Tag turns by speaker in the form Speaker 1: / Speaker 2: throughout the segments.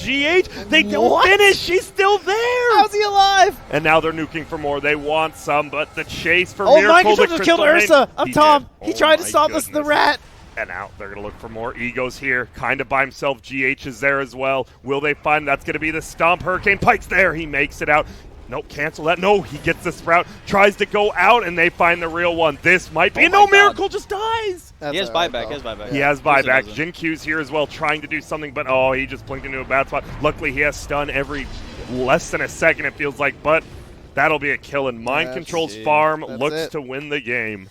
Speaker 1: GH. They don't finish. She's still there.
Speaker 2: How's he alive?
Speaker 1: And now they're nuking for more. They want some, but the chase for
Speaker 2: Mind
Speaker 1: Miracle.
Speaker 2: Control just killed Ursa. Up top. He tried to stop us, the rat.
Speaker 1: And out. They're going to look for more egos here. Kind of by himself. GH is there as well. Will they find? That's going to be the stomp. Hurricane Pike's there. He makes it out. Nope, cancel that. No, he gets the sprout, tries to go out, and they find the real one. This might be. No, Miracle just dies.
Speaker 3: He has buyback.
Speaker 1: He has buyback. Jin Q's here as well, trying to do something, but he just blinked into a bad spot. Luckily, he has stun every less than a second, it feels like, but that'll be a kill. And Mind Control's farm looks to win the game.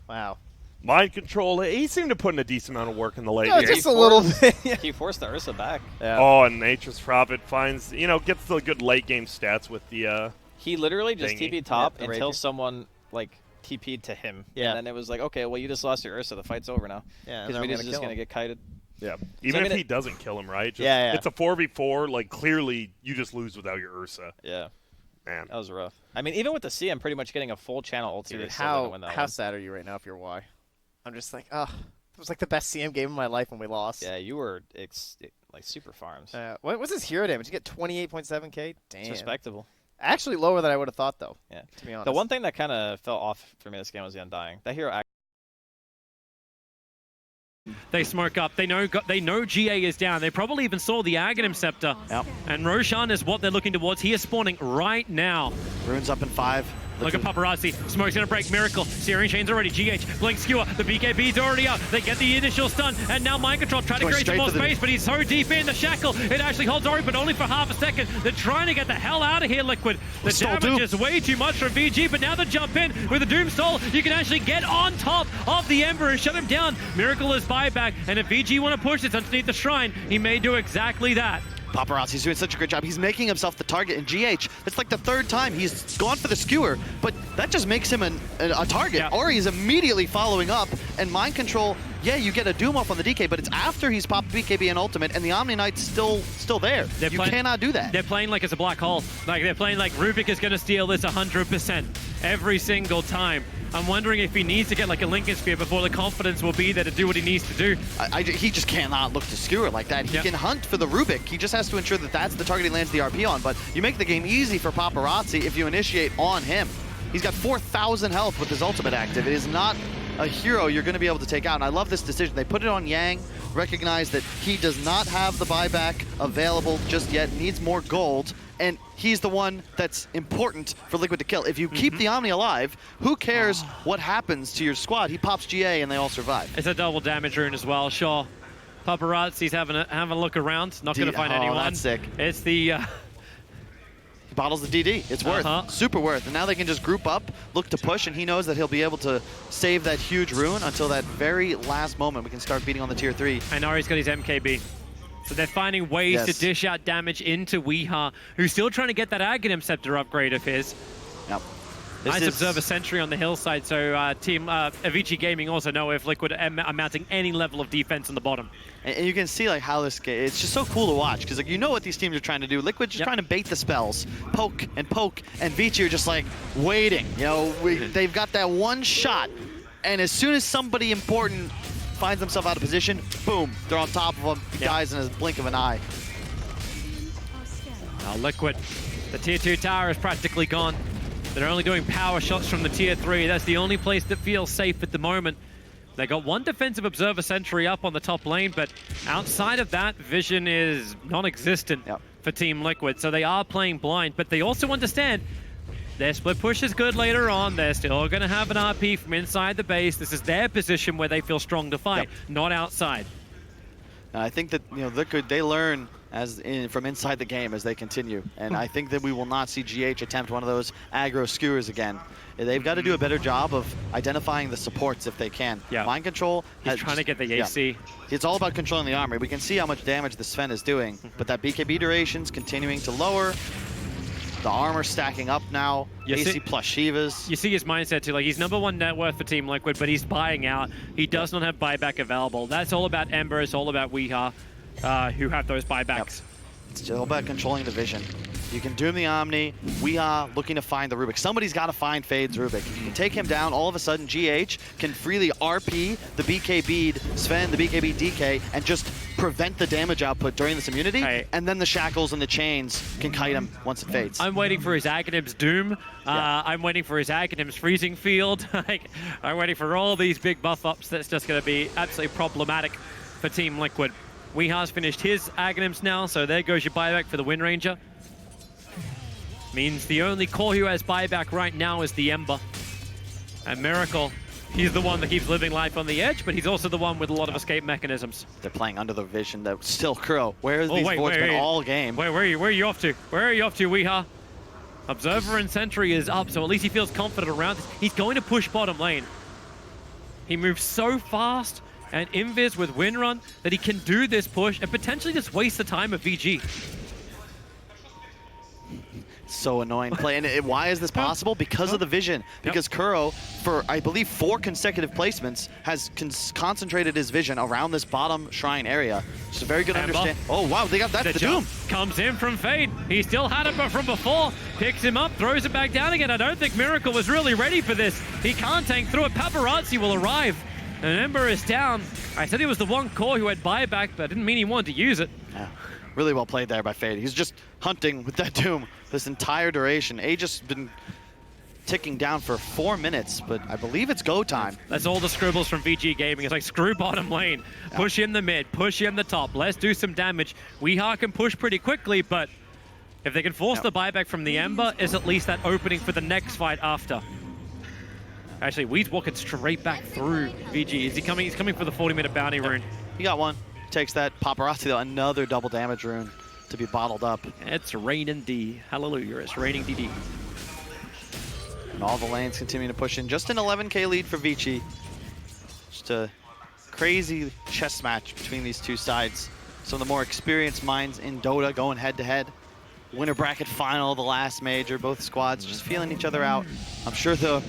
Speaker 2: Wow.
Speaker 1: Mind Control, he seemed to put in a decent amount of work in the late game.
Speaker 2: Just a little bit.
Speaker 3: He forced the Ursa back.
Speaker 1: Yeah. And Nature's Prophet finds, gets the good late game stats with the
Speaker 3: He literally just TP'd top until
Speaker 2: Rapier.
Speaker 3: Someone, TP'd to him.
Speaker 2: Yeah.
Speaker 3: And then it was like, okay, well, you just lost your Ursa. The fight's over now.
Speaker 2: Yeah.
Speaker 3: Because Rita's just going to get kited.
Speaker 1: Yeah. Even if he doesn't kill him, right? Just,
Speaker 2: yeah.
Speaker 1: It's a 4v4. Clearly, you just lose without your Ursa.
Speaker 3: Yeah.
Speaker 1: Man.
Speaker 3: That was rough. I mean, even with the CM pretty much getting a full channel ulti.
Speaker 2: Dude, how sad are you right now if you're Y? I'm just like, it was like the best CM game of my life when we lost.
Speaker 3: Yeah, you were super farms.
Speaker 2: What was his hero damage? You get 28.7k? Damn.
Speaker 3: It's respectable.
Speaker 2: Actually lower than I would have thought, though.
Speaker 3: Yeah.
Speaker 2: To be honest.
Speaker 3: The one thing that kind of fell off for me this game was the Undying. That hero
Speaker 4: They smoke up. They know GA is down. They probably even saw the Aghanim Scepter.
Speaker 2: Yep.
Speaker 4: And Roshan is what they're looking towards. He is spawning right now.
Speaker 5: Rune's up in 5.
Speaker 4: Look at Paparazzi. Smoke's going to break Miracle. Searing Chain's already. GH. Blink Skewer. The BKB's already out. They get the initial stun. And now Mind Control trying to create some more space, but he's so deep in the shackle. It actually holds Ori, but only for half a second. They're trying to get the hell out of here, Liquid. The damage is way too much from VG, but now they jump in with the Doom Soul. You can actually get on top of the Ember and shut him down. Miracle is buyback, and if VG want to push this underneath the shrine, he may do exactly that.
Speaker 5: Paparazzi's doing such a great job. He's making himself the target in GH. It's like the 3rd time he's gone for the skewer, but that just makes him a target.
Speaker 4: Yeah.
Speaker 5: Ori is immediately following up, and Mind Control, you get a Doom off on the DK, but it's after he's popped BKB and Ultimate, and the Omni Knight's still there. You cannot do that.
Speaker 4: They're playing like it's a black hole. They're playing like Rubik is going to steal this 100% every single time. I'm wondering if he needs to get a Lincoln Sphere before the confidence will be there to do what he needs to do.
Speaker 5: He just cannot look to skewer like that. He can hunt for the Rubik. He just has to ensure that that's the target he lands the RP on. But you make the game easy for Paparazzi if you initiate on him. He's got 4,000 health with his ultimate active. It is not a hero you're going to be able to take out. And I love this decision. They put it on Yang, recognize that he does not have the buyback available just yet, needs more gold, and he's the one that's important for Liquid to kill. If you keep the Omni alive, who cares what happens to your squad? He pops GA and they all survive.
Speaker 4: It's a double damage rune as well, sure. Paparazzi's having a look around, not going to find anyone.
Speaker 5: That's sick.
Speaker 4: It's the...
Speaker 5: He bottles the DD. It's worth. Super worth. And now they can just group up, look to push, and he knows that he'll be able to save that huge rune until that very last moment. We can start beating on the tier 3.
Speaker 4: And Ori's got his MKB. So they're finding ways to dish out damage into Weeha, who's still trying to get that Aghanim Scepter upgrade of his.
Speaker 5: Yep.
Speaker 4: Nice Observer Sentry on the hillside, so Team Avicii Gaming also know if Liquid are mounting any level of defense on the bottom.
Speaker 5: And you can see how this game, it's just so cool to watch, because you know what these teams are trying to do. Liquid's just trying to bait the spells, poke, and Vici are just waiting. They've got that one shot, and as soon as somebody important finds themselves out of position, boom, they're on top of him. He dies in a blink of an eye.
Speaker 4: Now Liquid, the tier 2 tower is practically gone. They're only doing power shots from the tier 3. That's the only place that feels safe at the moment. They got one defensive observer sentry up on the top lane, but outside of that, vision is non-existent for Team Liquid. So they are playing blind, but they also understand their split push is good later on. They're still going to have an RP from inside the base. This is their position where they feel strong to fight, not outside.
Speaker 5: I think that Liquid, they learn from inside the game as they continue, and I think that we will not see GH attempt one of those aggro skewers again. They've got to do a better job of identifying the supports if they can. Mind Control,
Speaker 4: he's trying to get the AC.
Speaker 5: It's all about controlling the armory. We can see how much damage the Sven is doing, but that BKB duration's continuing to lower. The armor stacking up now. AC plus Shivas.
Speaker 4: You see his mindset too. He's #1 net worth for Team Liquid, but he's buying out. He does not have buyback available. That's all about Ember. It's all about Weeha, who have those buybacks.
Speaker 5: It's all about controlling the vision. You can Doom the Omni. Weeha looking to find the Rubik. Somebody's got to find Fade's Rubik. If you can take him down, all of a sudden GH can freely RP the BKB'd Sven, the BKB DK, and just prevent the damage output during this immunity,
Speaker 4: Right.
Speaker 5: and then the shackles and the chains can kite him once it fades.
Speaker 4: I'm waiting for his Aghanim's Doom. I'm waiting for his Aghanim's Freezing Field. Like, I'm waiting for all these big buff ups. That's just going to be absolutely problematic for Team Liquid. Weeha's finished his Aghanim's now, so there goes your buyback for the Wind Ranger. Means the only core who has buyback right now is the Ember. And Miracle, he's the one that keeps living life on the edge, but he's also the one with a lot of escape mechanisms.
Speaker 5: They're playing under the vision that still Kuro. Where has these boards been all game?
Speaker 4: Where are you off to? Where are you off to, Weeha? Observer and Sentry is up, so at least he feels confident around this. He's going to push bottom lane. He moves so fast and Invis with Windrun that he can do this push and potentially just waste the time of VG.
Speaker 5: So annoying play. And why is this possible? Because of the vision. Because Kuro, for I believe 4 consecutive placements, has concentrated his vision around this bottom shrine area. Just a very good understanding. Oh wow, they got that. The Doom
Speaker 4: comes in from Fade. He still had it from before. Picks him up, throws it back down again. I don't think Miracle was really ready for this. He can't tank through it. Paparazzi will arrive. And Ember is down. I said he was the one core who had buyback, but I didn't mean he wanted to use it.
Speaker 5: Yeah. Really well played there by Fade. He's just hunting with that Doom this entire duration. Aegis been ticking down for 4 minutes, but I believe it's go time.
Speaker 4: That's all the scribbles from VG Gaming. It's like, screw bottom lane, push in the mid, push in the top, let's do some damage. Weeha can push pretty quickly, but if they can force the buyback from the Ember, is at least that opening for the next fight after. Actually, Wee's walking straight back through VG. Is he coming? He's coming for the 40-minute bounty rune.
Speaker 5: He got one. Takes that. Paparazzi, though, another double damage rune to be bottled up.
Speaker 4: It's raining D. Hallelujah, it's raining DD.
Speaker 5: And all the lanes continue to push in. Just an 11k lead for Vici. Just a crazy chess match between these two sides. Some of the more experienced minds in Dota going head-to-head. Winner bracket final, the last major. Both squads just feeling each other out. I'm sure the...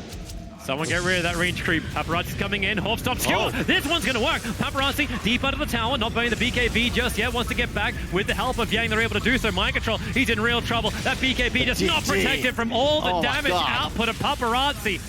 Speaker 4: Someone get rid of that range creep. Paparazzi's coming in. Hop stop skewer. This one's going to work. Paparazzi deep under the tower. Not burning the BKB just yet. Wants to get back with the help of Yang. They're able to do so. Mind control. He's in real trouble. That BKB does not protect him from all the damage output of Paparazzi.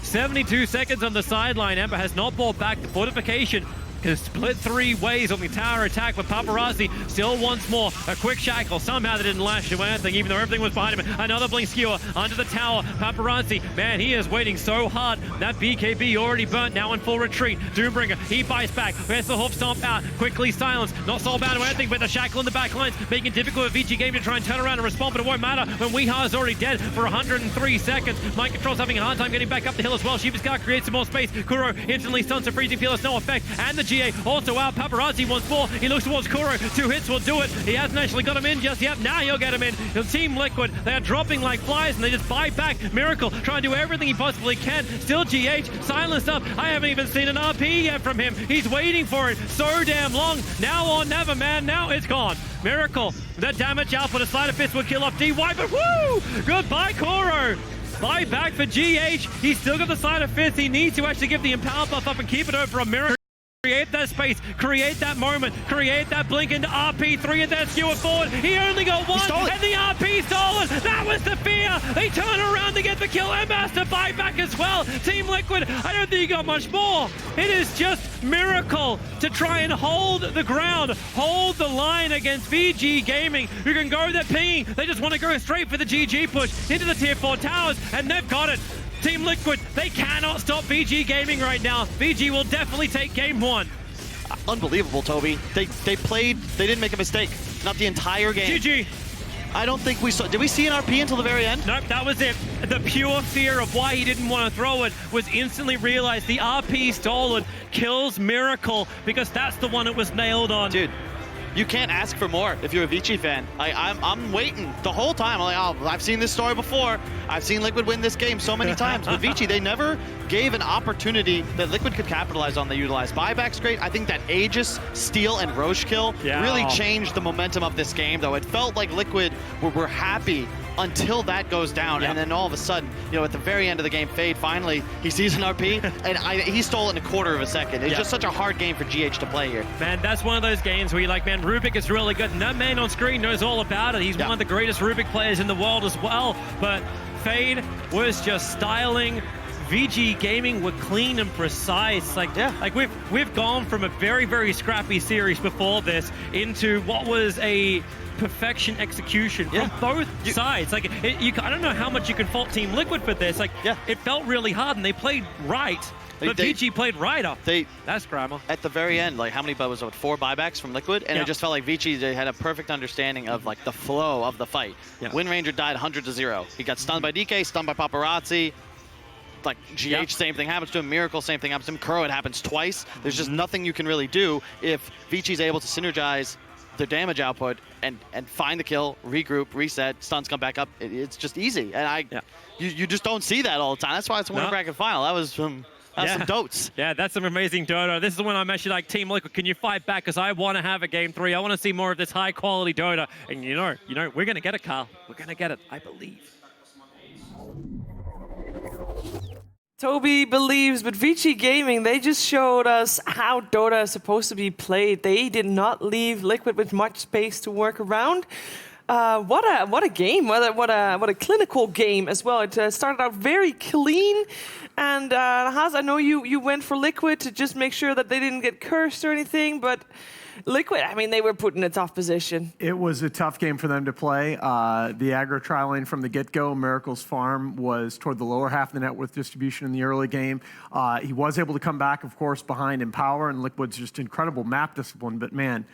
Speaker 4: 72 seconds on the sideline. Ember has not brought back the fortification. Can split 3 ways on the tower attack, but Paparazzi still once more. A quick shackle. Somehow they didn't lash to anything, even though everything was behind him. Another blink skewer under the tower. Paparazzi, man, he is waiting so hard. That BKB already burnt, now in full retreat. Doombringer, he bites back. There's the hoof stomp out. Quickly silenced. Not soulbound or anything, but the shackle in the back lines, making it difficult for VG Game to try and turn around and respond, but it won't matter when Weeha is already dead for 103 seconds. Mind Control's having a hard time getting back up the hill as well. Shiva's creates some more space. Kuro instantly stuns a freezing field. It's no effect. And the GA also out. Paparazzi once more. He looks towards Kuro. 2 hits will do it. He hasn't actually got him in just yet. Now he'll get him in. Team Liquid, they are dropping like flies and they just buy back. Miracle trying to do everything he possibly can. Still GH silenced up. I haven't even seen an RP yet from him. He's waiting for it so damn long. Now or never, man. Now it's gone. Miracle, that damage output, a sleight of fist would kill off DY, but woo! Goodbye, Kuro. Buy back for GH. He's still got the sleight of fist. He needs to actually give the empower buff up and keep it over on Miracle. Create that space, create that moment, create that blink into RP3 and then skewer forward. He only got one, and the RP stolen. That was the fear. They turn around to get the kill. And Master buy back as well. Team Liquid, I don't think you got much more. It is just Miracle to try and hold the ground, hold the line against VG Gaming, who can go there pinging. They just want to go straight for the GG push into the tier 4 towers, and they've got it. Team Liquid, they cannot stop VG Gaming right now. VG will definitely take game 1.
Speaker 5: Unbelievable, Toby. They played, they didn't make a mistake. Not the entire game.
Speaker 4: GG.
Speaker 5: I don't think we saw, did we see an RP until the very end?
Speaker 4: Nope, that was it. The pure fear of why he didn't want to throw it was instantly realized. The RP stolen kills Miracle because that's the one it was nailed on.
Speaker 5: Dude, you can't ask for more if you're a Vici fan. I'm waiting the whole time. I'm like, oh, I've seen this story before. I've seen Liquid win this game so many times. But Vici, they never gave an opportunity that Liquid could capitalize on. They utilized buyback's great. I think that Aegis, Steal, and Roche kill really changed the momentum of this game, though. It felt like Liquid were happy until that goes down, and then all of a sudden, you know, at the very end of the game, Fade finally, he sees an RP, and he stole it in a quarter of a second. It's just such a hard game for GH to play here.
Speaker 4: Man, that's one of those games where you're like, man, Rubik is really good, and that man on screen knows all about it. He's one of the greatest Rubik players in the world as well, but Fade was just styling VG Gaming were clean and precise. Like we've gone from a very, very scrappy series before this into what was a perfection execution from both sides. Like I don't know how much you can fault Team Liquid for this. Like it felt really hard and they played right. But VG played right up. That's grammar.
Speaker 5: At the very end, like how many was it? 4 buybacks from Liquid, and it just felt like VG they had a perfect understanding of like the flow of the fight. Wind Ranger died 100-0. He got stunned by DK, stunned by Paparazzi. Like GH, same thing happens to him. Miracle, same thing happens to him. Kuro, it happens twice. There's just nothing you can really do if VG's able to synergize their damage output and find the kill, regroup, reset, stuns come back up. It's just easy, and you just don't see that all the time. That's why it's a winner bracket final. That was some dotes.
Speaker 4: Yeah, that's some amazing Dota. This is when I'm actually like, Team Liquid, can you fight back? Because I want to have a Game 3. I want to see more of this high-quality Dota. And you know, we're going to get it, Carl. We're going to get it, I believe.
Speaker 6: Toby believes, but VG Gaming, they just showed us how Dota is supposed to be played. They did not leave Liquid with much space to work around. What a game! What a clinical game as well. It started out very clean, and Haas, I know you went for Liquid to just make sure that they didn't get cursed or anything, but Liquid, I mean, they were put in a tough position.
Speaker 7: It was a tough game for them to play. The aggro trial lane from the get-go, Miracle's farm was toward the lower half of the net worth distribution in the early game. He was able to come back, of course, behind Empower, and Liquid's just incredible map discipline. But man,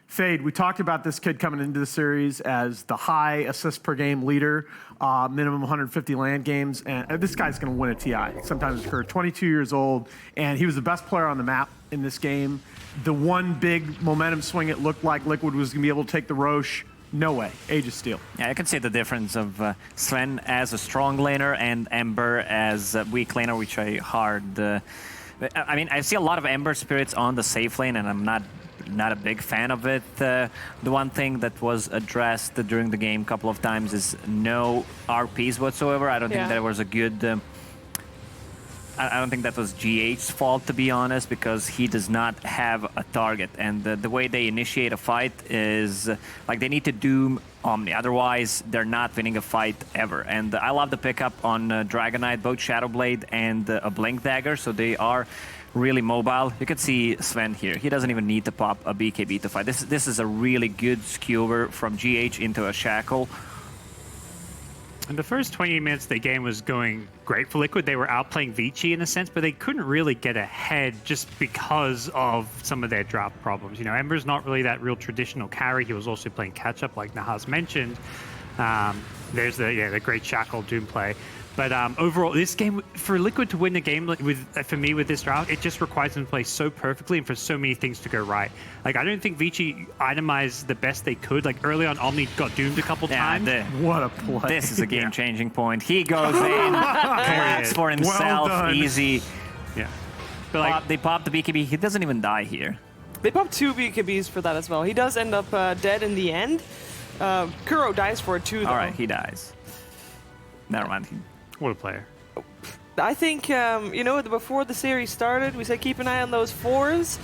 Speaker 7: Fade, we talked about this kid coming into the series as the high assist per game leader, minimum 150 land games, and this guy's going to win a TI. Sometimes occur. 22 years old, and he was the best player on the map in this game. The one big momentum swing it looked like Liquid was going to be able to take the Roche. No way. Age of Steel.
Speaker 8: Yeah, I can see the difference of Sven as a strong laner and Ember as a weak laner, which I hard. I mean, I see a lot of Ember spirits on the safe lane, and I'm not a big fan of it. The one thing that was addressed during the game a couple of times is no RPs whatsoever. I don't think that was a good... I don't think that was GH's fault, to be honest, because he does not have a target. And the way they initiate a fight is like they need to doom Omni. Otherwise, they're not winning a fight ever. And I love the pickup on Dragon Knight, both Shadowblade and a Blink Dagger. So they are really mobile. You can see Sven here. He doesn't even need to pop a BKB to fight. This is a really good skewer from GH into a Shackle.
Speaker 9: In the first 20 minutes, the game was going great for Liquid. They were outplaying Vici in a sense, but they couldn't really get ahead just because of some of their draft problems. You know, Ember's not really that real traditional carry. He was also playing catch-up, like Nahaz mentioned. There's the great Shackle Doom play. But overall, this game, for Liquid to win the game, for me with this draft, it just requires them to play so perfectly and for so many things to go right. Like, I don't think Vici itemized the best they could. Like, early on, Omni got doomed a couple times.
Speaker 7: What a play.
Speaker 8: This is a game-changing point. He goes in, collapse for himself, well easy.
Speaker 9: Yeah. But like,
Speaker 8: they pop the BKB. He doesn't even die here.
Speaker 6: They popped 2 BKBs for that as well. He does end up dead in the end. Kuro dies for it too, though.
Speaker 8: All right, he dies. Never mind.
Speaker 9: What a player.
Speaker 6: I think, you know, before the series started, we said keep an eye on those 4s.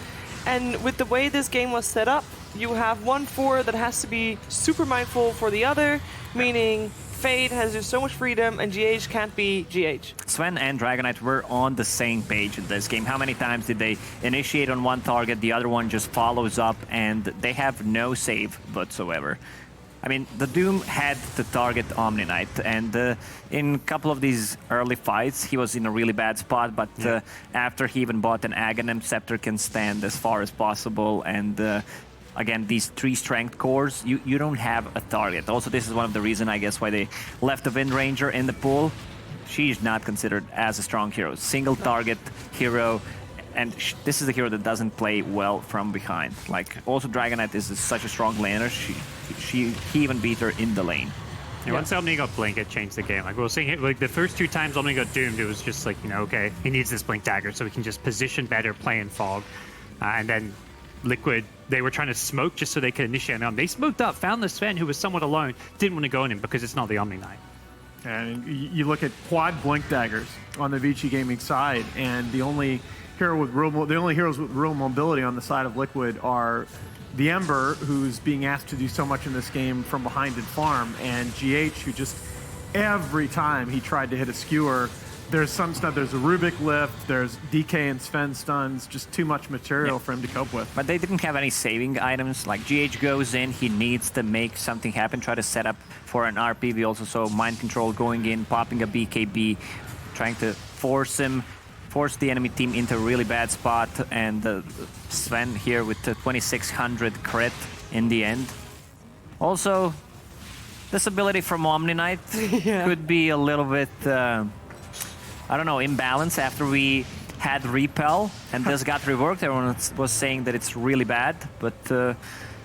Speaker 6: And with the way this game was set up, you have one 4 that has to be super mindful for the other, meaning Fade has just so much freedom and GH can't be GH.
Speaker 8: Sven and Dragon Knight were on the same page in this game. How many times did they initiate on one target, the other one just follows up, and they have no save whatsoever? I mean, the Doom had to target Omni Knight, and in a couple of these early fights, he was in a really bad spot, but after he even bought an Aghanim, Scepter can stand as far as possible, and again, these 3 strength cores, you don't have a target. Also, this is one of the reasons, I guess, why they left the Wind Ranger in the pool. She's not considered as a strong hero. Single target hero, and this is a hero that doesn't play well from behind. Like, also Dragon Knight is such a strong laner. He even beat her in the lane.
Speaker 9: Yeah, once Omni got Blink, it changed the game. Like we were saying, like the first 2 times Omni got doomed, it was just like, you know, okay, he needs this Blink Dagger so he can just position better, play in fog. And then Liquid, they were trying to smoke just so they could initiate on him. They smoked up, found the Sven, who was somewhat alone, didn't want to go on him because it's not the Omni Knight.
Speaker 7: And you look at quad Blink Daggers on the VG Gaming side, and the only heroes with real mobility on the side of Liquid are the Ember, who's being asked to do so much in this game from behind in farm, and GH, who just every time he tried to hit a skewer, there's some stuff. There's a Rubik lift. There's DK and Sven stuns. Just too much material for him to cope with.
Speaker 8: But they didn't have any saving items. Like GH goes in, he needs to make something happen, try to set up for an RP. We also saw Mind Control going in, popping a BKB, trying to force the enemy team into a really bad spot. And Sven here with the 2600 crit in the end. Also, this ability from Omni Knight could be a little bit, I don't know, imbalance after we had Repel and this got reworked. Everyone was saying that it's really bad, but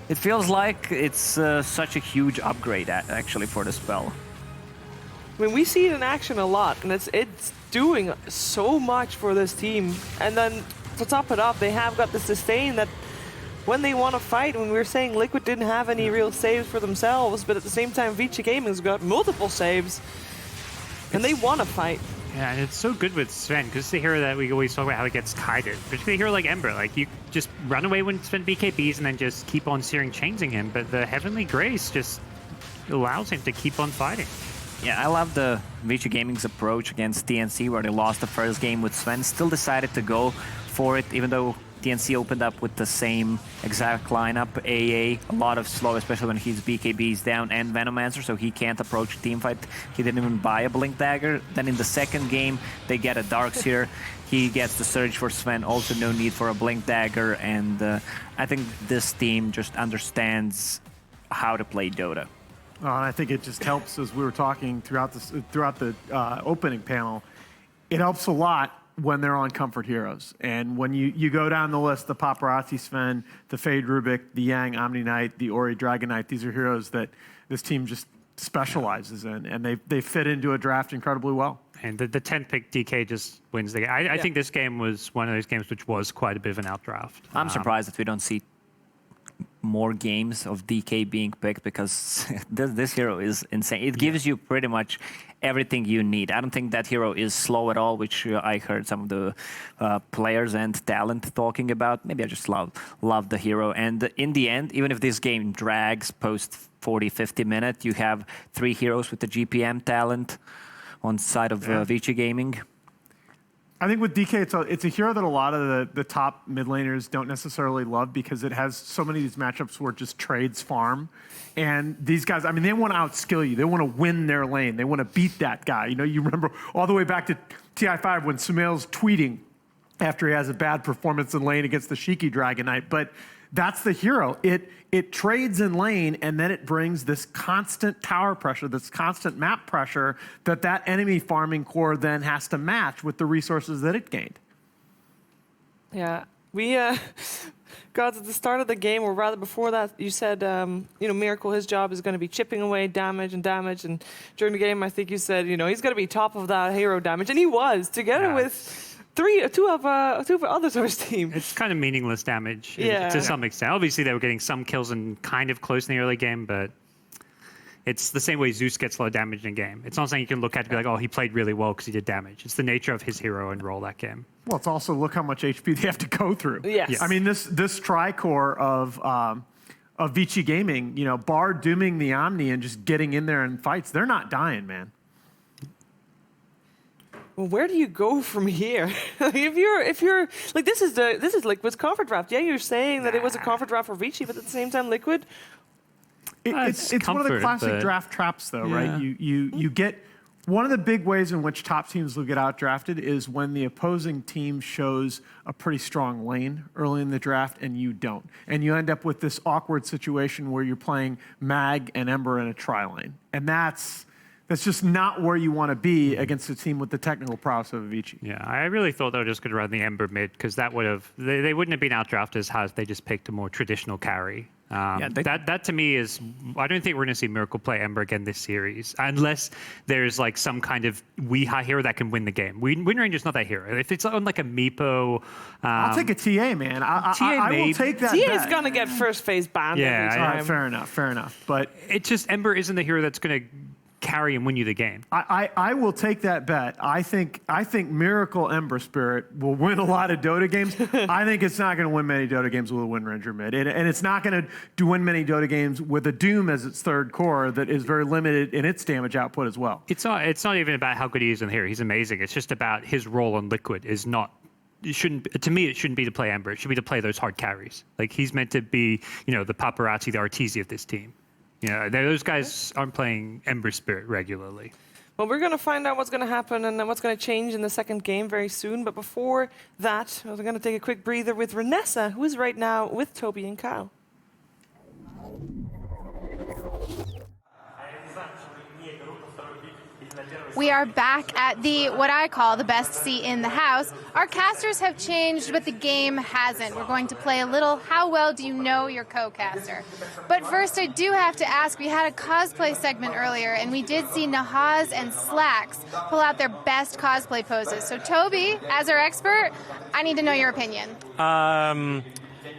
Speaker 8: it feels like it's such a huge upgrade actually for the spell.
Speaker 6: I mean, we see it in action a lot, and it's doing so much for this team. And then to top it off, they have got the sustain that when they want to fight, when we were saying Liquid didn't have any real saves for themselves, but at the same time, Vici Gaming's got multiple saves, and they want to fight.
Speaker 9: Yeah, and it's so good with Sven, because it's the hero that we always talk about how it gets kited. Particularly a hero like Ember, like you just run away when Sven BKBs and then just keep on searing chainsing him, but the Heavenly Grace just allows him to keep on fighting.
Speaker 8: Yeah, I love the Vici Gaming's approach against TNC, where they lost the first game with Sven, still decided to go for it, even though TNC opened up with the same exact lineup, AA, a lot of slow, especially when his BKB is down, and Venomancer, so he can't approach a teamfight. He didn't even buy a Blink Dagger. Then in the second game, they get a Darkseer. He gets the Surge for Sven, also no need for a Blink Dagger, and I think this team just understands how to play Dota.
Speaker 7: And I think it just helps, as we were talking throughout the opening panel, it helps a lot when they're on comfort heroes. And when you go down the list, the Paparazzi Sven, the Fade Rubik, the Yang Omni Knight, the Ori Dragon Knight, these are heroes that this team just specializes in, and they fit into a draft incredibly well.
Speaker 9: And the 10th pick DK just wins the game. I think this game was one of those games which was quite a bit of an outdraft.
Speaker 8: I'm surprised that we don't see more games of DK being picked, because this hero is insane. It gives you pretty much everything you need. I don't think that hero is slow at all, which I heard some of the players and talent talking about. Maybe I just love the hero. And in the end, even if this game drags post 40-50 minutes, you have 3 heroes with the GPM talent on side of Vici Gaming.
Speaker 7: I think with DK, it's a hero that a lot of the top mid laners don't necessarily love, because it has so many of these matchups where it just trades farm. And these guys, I mean, they want to outskill you. They want to win their lane. They want to beat that guy. You know, you remember all the way back to TI5 when Sumail's tweeting after he has a bad performance in lane against the Shiki Dragon Knight. But that's the hero. It trades in lane, and then it brings this constant tower pressure, this constant map pressure that enemy farming core then has to match with the resources that it gained.
Speaker 6: Yeah, we got to the start of the game, or rather before that, you said, Miracle, his job is going to be chipping away damage, and during the game, I think you said, he's going to be top of that hero damage, and he was, together with two of others of his team.
Speaker 9: It's kind of meaningless damage to some extent. Obviously, they were getting some kills and kind of close in the early game, but it's the same way Zeus gets low damage in a game. It's not something you can look at and be like, oh, he played really well because he did damage. It's the nature of his hero and role that game.
Speaker 7: Well, it's also look how much HP they have to go through.
Speaker 6: Yes.
Speaker 7: I mean, this tri-core of Vici Gaming, bar dooming the Omni and just getting in there in fights, they're not dying, man.
Speaker 6: Well, where do you go from here? if you're like, this is Liquid's comfort draft. Yeah, you're saying that it was a comfort draft for Vici, but at the same time, Liquid.
Speaker 7: It's one of the classic draft traps, though, right? You get one of the big ways in which top teams will get outdrafted is when the opposing team shows a pretty strong lane early in the draft and you don't, and you end up with this awkward situation where you're playing Mag and Ember in a tri-lane, and that's just not where you want to be against a team with the technical prowess of Vici.
Speaker 9: Yeah, I really thought they were just going to run the Ember mid, because that would have they wouldn't have been outdrafted as hard if they just picked a more traditional carry. That to me is, I don't think we're going to see Miracle play Ember again this series, unless there's like some kind of Weeha hero that can win the game. Win is not that hero. If it's on like a Meepo,
Speaker 7: I'll take a TA, man. I will take that.
Speaker 6: TA is going to get first phase banned every time.
Speaker 7: Fair enough. But
Speaker 9: it's just Ember isn't the hero that's going to carry and win you the game.
Speaker 7: I will take that bet. I think Miracle Ember Spirit will win a lot of Dota games. I think it's not going to win many Dota games with a Wind Ranger mid, and it's not going to win many Dota games with a Doom as its third core that is very limited in its damage output as well.
Speaker 9: It's not even about how good he is in here. He's amazing. It's just about his role on Liquid is not. To me, it shouldn't be to play Ember. It should be to play those hard carries. Like, he's meant to be, the Paparazzi, the Arteezy of this team. Those guys aren't playing Ember Spirit regularly.
Speaker 6: Well, we're going to find out what's going to happen and then what's going to change in the second game very soon. But before that, we're going to take a quick breather with Renessa, who is right now with Toby and Kyle.
Speaker 10: We are back at what I call the best seat in the house. Our casters have changed, but the game hasn't. We're going to play a little How Well Do You Know Your Co-Caster? But first, I do have to ask, we had a cosplay segment earlier, and we did see Nahaz and Slacks pull out their best cosplay poses. So Toby, as our expert, I need to know your opinion.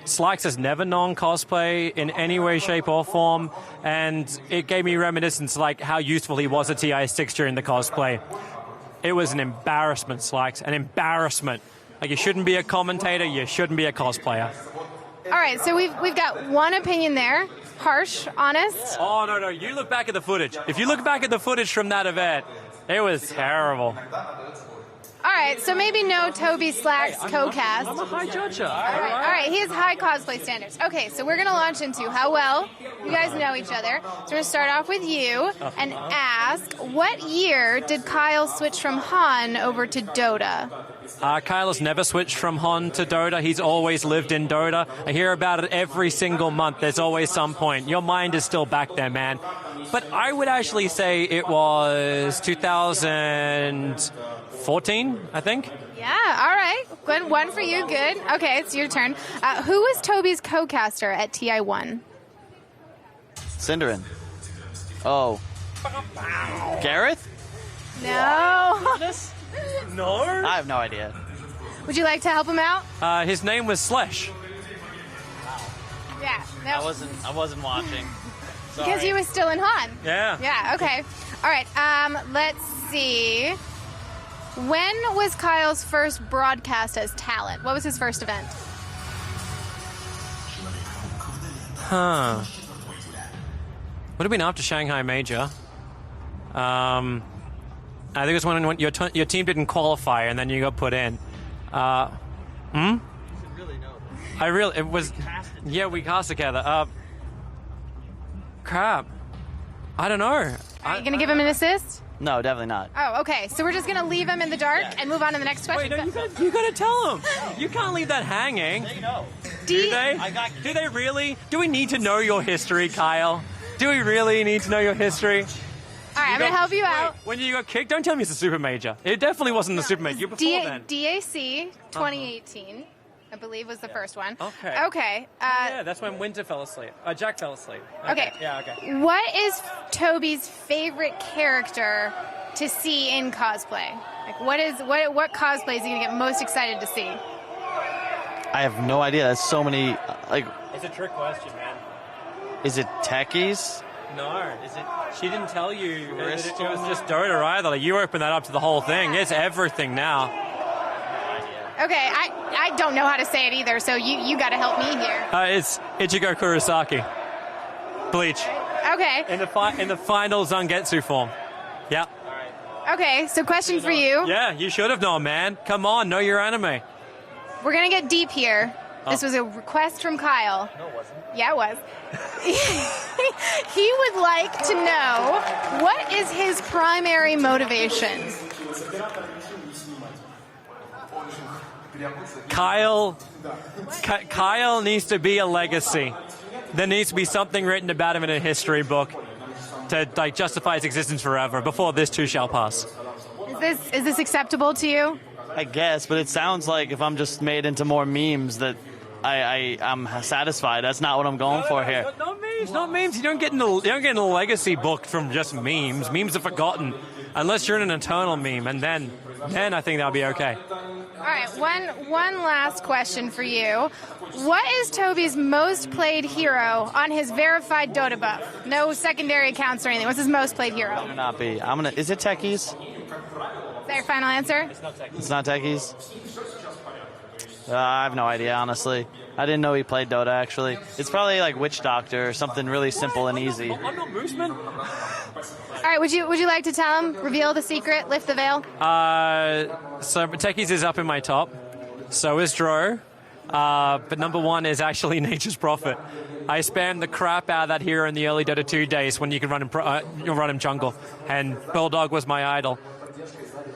Speaker 11: Slacks has never known cosplay in any way, shape, or form, and it gave me reminiscence like how useful he was at TI6 during the cosplay. It was an embarrassment, Slacks, an embarrassment. Like, you shouldn't be a commentator, you shouldn't be a cosplayer.
Speaker 10: All right, so we've got one opinion there. Harsh, honest.
Speaker 11: Oh, no, you look back at the footage. If you look back at the footage from that event, it was terrible.
Speaker 10: All right, so maybe no Toby Slacks co-cast.
Speaker 11: I'm a high judger.
Speaker 10: All right, he has high cosplay standards. Okay, so we're going to launch into how well you guys know each other. So we're going to start off with you and ask, what year did Kyle switch from Han over to Dota?
Speaker 11: Kyle has never switched from Han to Dota. He's always lived in Dota. I hear about it every single month. There's always some point. Your mind is still back there, man. But I would actually say it was 2014, I think.
Speaker 10: Yeah, all right. Good one for you. Good. Okay, it's your turn. Who was Toby's co-caster at TI1?
Speaker 5: Cinderin. Oh. Gareth?
Speaker 10: No.
Speaker 11: No?
Speaker 5: I have no idea.
Speaker 10: Would you like to help him out?
Speaker 11: His name was Slesh.
Speaker 10: Yeah. No.
Speaker 3: I wasn't watching.
Speaker 10: Because he was still in Han.
Speaker 11: Yeah.
Speaker 10: Yeah, okay. All right, let's see. When was Kyle's first broadcast as talent? What was his first event?
Speaker 11: Would have been after Shanghai Major. I think it was when your team didn't qualify and then you got put in. It was. Yeah, we cast together. Crap. I don't know.
Speaker 10: Are you going to give him an assist?
Speaker 5: No, definitely not.
Speaker 10: Oh, okay. So we're just going to leave him in the dark and move on to the next question.
Speaker 11: Wait, no, you got to tell him. You can't leave that hanging.
Speaker 3: They know.
Speaker 11: Do they? Do they really? Do we need to know your history, Kyle? Do we really need to know your history?
Speaker 10: All right, I'm going to help you out.
Speaker 11: When you got kicked, don't tell me it's the Super Major. It definitely wasn't the Super Major. You were before then.
Speaker 10: DAC 2018, I believe, was the first one.
Speaker 11: Okay.
Speaker 10: Okay.
Speaker 11: Yeah, that's when Winter fell asleep. Jack fell asleep.
Speaker 10: Okay.
Speaker 11: Yeah, okay.
Speaker 10: What is Toby's favorite character to see in cosplay? Like, what cosplay is he going to get most excited to see?
Speaker 5: I have no idea. There's so many,
Speaker 11: It's a trick question, man.
Speaker 5: Is it techies?
Speaker 11: No, is it? She didn't tell you it was just Dota either. Like, you open that up to the whole thing. It's everything now.
Speaker 10: Okay, I don't know how to say it either, so you got to help me here.
Speaker 11: It's Ichigo Kurosaki. Bleach.
Speaker 10: Okay.
Speaker 11: In the final Zangetsu form. Yeah.
Speaker 10: Okay, so question for you.
Speaker 11: Yeah, you should have known, man. Come on, know your anime.
Speaker 10: We're going to get deep here. This was a request from Kyle.
Speaker 3: No, it wasn't.
Speaker 10: Yeah, it was. He would like to know, what is his primary motivation?
Speaker 11: Kyle needs to be a legacy. There needs to be something written about him in a history book to justify his existence forever. Before this too shall pass.
Speaker 10: Is this acceptable to you?
Speaker 5: I guess, but it sounds like if I'm just made into more memes that I'm satisfied. That's not what I'm going for here.
Speaker 11: Not memes. You don't get in a legacy book from just memes. Memes are forgotten unless you're in an eternal meme, and then I think that'll be okay.
Speaker 10: All right, one last question for you. What is Toby's most played hero on his verified Dota buff? No secondary accounts or anything. What's his most played hero?
Speaker 5: Better not be. Is it Techies?
Speaker 10: Is that your final answer?
Speaker 5: It's not Techies? I have no idea, honestly. I didn't know he played Dota, actually. It's probably like Witch Doctor or something really simple and easy.
Speaker 10: All right, would you like to tell him, reveal the secret, lift the veil?
Speaker 11: So Techies is up in my top. So is Dro. But number 1 is actually Nature's Prophet. I spammed the crap out of that hero in the early Dota 2 days when you could run him jungle. And Bulldog was my idol.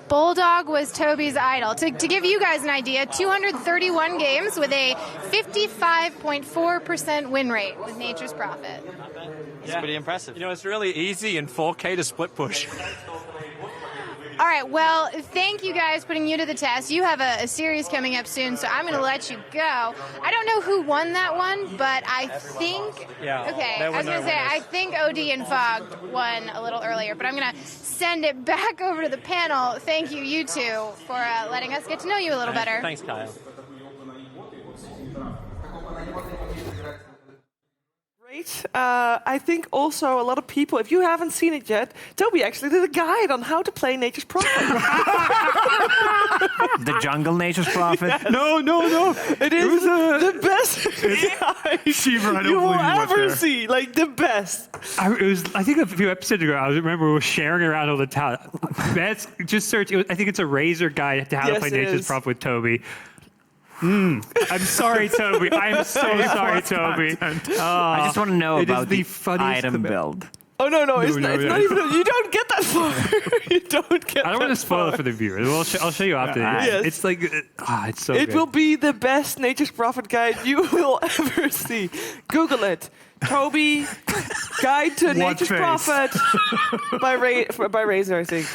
Speaker 10: Bulldog was Toby's idol. To give you guys an idea, 231 games with a 55.4% win rate with Nature's Prophet.
Speaker 5: It's pretty impressive.
Speaker 11: You know, it's really easy in 4K to split push.
Speaker 10: All right, well, thank you guys putting you to the test. You have a series coming up soon, so I'm going to let you go. I don't know who won that one, but I think...
Speaker 11: Yeah.
Speaker 10: Okay, I was going to say, I think OD and Fog won a little earlier, but I'm going to send it back over to the panel. Thank you, you two, for letting us get to know you a little better.
Speaker 11: Thanks, Kyle.
Speaker 6: Great. I think also a lot of people, if you haven't seen it yet, Toby actually did a guide on how to play Nature's Prophet.
Speaker 8: The jungle Nature's Prophet.
Speaker 6: No. It is the best AI you will ever see. Like, the best.
Speaker 9: I think a few episodes ago, I remember we were sharing around all the time. Just search. I think it's a Razor guide to how to play Nature's Prophet with Toby. I'm sorry, Toby. I'm so sorry, Toby.
Speaker 8: I just want to know about the item build.
Speaker 6: Oh, no, it's not even... You don't get that far. You don't get that
Speaker 9: I don't want to spoil it for the viewers. I'll show you after.
Speaker 6: Yes.
Speaker 9: It's like... it's so
Speaker 6: It
Speaker 9: good.
Speaker 6: will be the best Nature's Prophet guide you will ever see. Google it. Toby, Guide to Nature's Prophet by Razor, I think.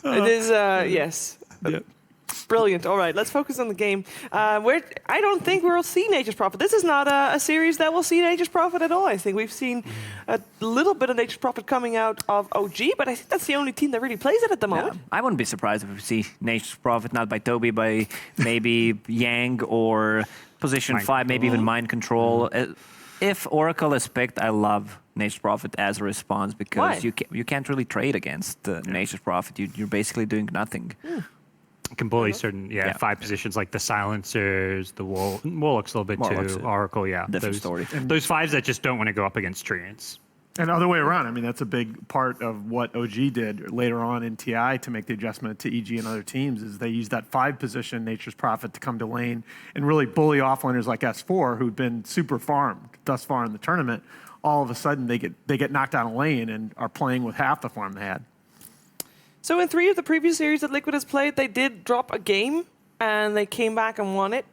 Speaker 6: It is, yes.
Speaker 9: Yep.
Speaker 6: Brilliant. All right, let's focus on the game. I don't think we'll see Nature's Prophet. This is not a series that will see Nature's Prophet at all. I think we've seen a little bit of Nature's Prophet coming out of OG, but I think that's the only team that really plays it at the moment.
Speaker 8: Yeah, I wouldn't be surprised if we see Nature's Prophet not by Toby, by maybe Yang or Position 5, maybe even Mind Control. If Oracle is picked, I love Nature's Prophet as a response because you can't really trade against Nature's Prophet. You're basically doing nothing.
Speaker 9: Can bully certain 5 positions like the silencers, the Warlock's a little bit
Speaker 8: Warlock's
Speaker 9: too, Oracle,
Speaker 8: different story.
Speaker 9: Those 5s that just don't want to go up against Treants.
Speaker 7: And other way around. I mean, that's a big part of what OG did later on in TI to make the adjustment to EG and other teams is they used that 5 position, Nature's Prophet, to come to lane and really bully offlaners like S4, who've been super farmed thus far in the tournament. All of a sudden, they get knocked out of lane and are playing with half the farm they had.
Speaker 6: So in 3 of the previous series that Liquid has played, they did drop a game, and they came back and won it.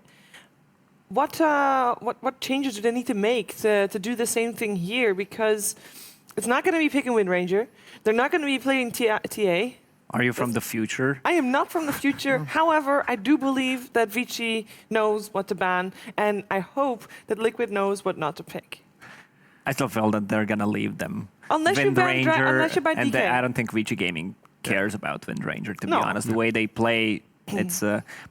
Speaker 6: What changes do they need to make to do the same thing here? Because it's not going to be pick and win Ranger. They're not going to be playing TA.
Speaker 8: Are you from the future?
Speaker 6: I am not from the future. However, I do believe that Vici knows what to ban, and I hope that Liquid knows what not to pick.
Speaker 8: I still feel that they're going to leave them.
Speaker 6: Unless you ban DK.
Speaker 8: I don't think Vici Gaming cares about Wind Ranger, to be honest. The way they play, it's